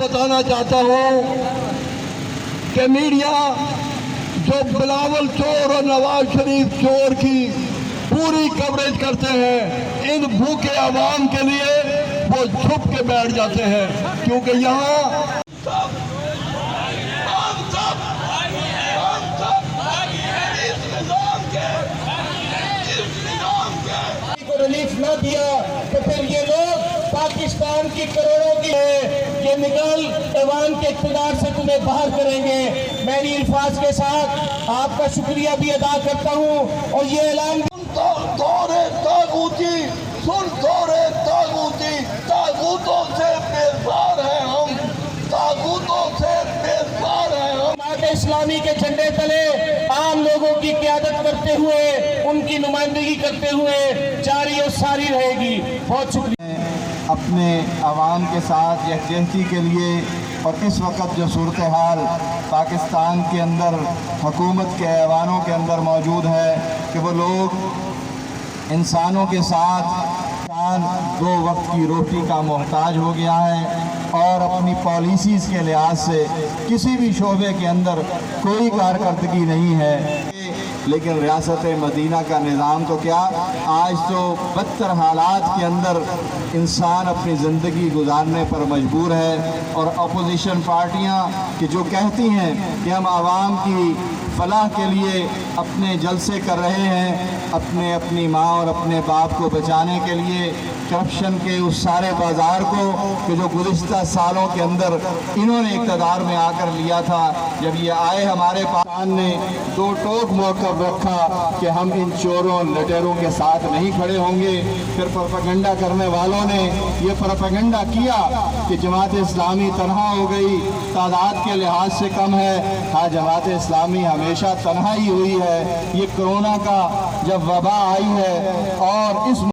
बताना चाहता हूँ कि मीडिया जो बिलावल चोर और नवाज शरीफ चोर की पूरी कवरेज करते हैं, इन भूखे आवाम के लिए वो छुप के बैठ जाते हैं, क्योंकि यहाँ रिलीफ न दिया तो फिर ये लोग पाकिस्तान की करोड़ों की ये निकाल ऐवान के इक़्तिदार से तुम्हें बाहर करेंगे। मैं इन अल्फाज के साथ आपका शुक्रिया भी अदा करता हूँ और ये ऐलान तागूतों से बेजार हैं हम, तागूतों से बेजार हैं हम। जमात इस्लामी के झंडे तले आम लोगों की क़यादत करते हुए, उनकी नुमाइंदगी करते हुए जारी और सारी रहेगी। बहुत शुक्रिया। अपने आवाम के साथ यकजहती के लिए और इस वक्त जो सूरत हाल पाकिस्तान के अंदर हुकूमत के ऐवानों के अंदर मौजूद है कि वो लोग इंसानों के साथ दो वक्त की रोटी का मोहताज हो गया है और अपनी पॉलिसीज़ के लिहाज से किसी भी शोबे के अंदर कोई कारकर्दगी नहीं है। लेकिन रियासत मदीना का निज़ाम तो क्या, आज तो बदतर हालात के अंदर इंसान अपनी ज़िंदगी गुजारने पर मजबूर है। और अपोजिशन पार्टियां कि जो कहती हैं कि हम आवाम की फलाह के लिए अपने जलसे कर रहे हैं, अपनी माँ और अपने बाप को बचाने के लिए, करप्शन के उस सारे बाज़ार को कि जो गुज़िश्ता सालों के अंदर इन्होंने इक़्तिदार में आकर लिया था, जब ये आए हमारे पाकिस्तान ने दो टोक मौक़िफ़ रखा कि हम इन चोरों लटेरों के साथ नहीं खड़े होंगे। फिर प्रोपेगेंडा करने वालों ने ये प्रोपेगेंडा किया कि जमात इस्लामी तनहा हो गई, तादाद के लिहाज से कम है। हाँ, जमात इस्लामी हमेशा तनहा ही हुई है। ये कोरोना का जब वबा आई है और इस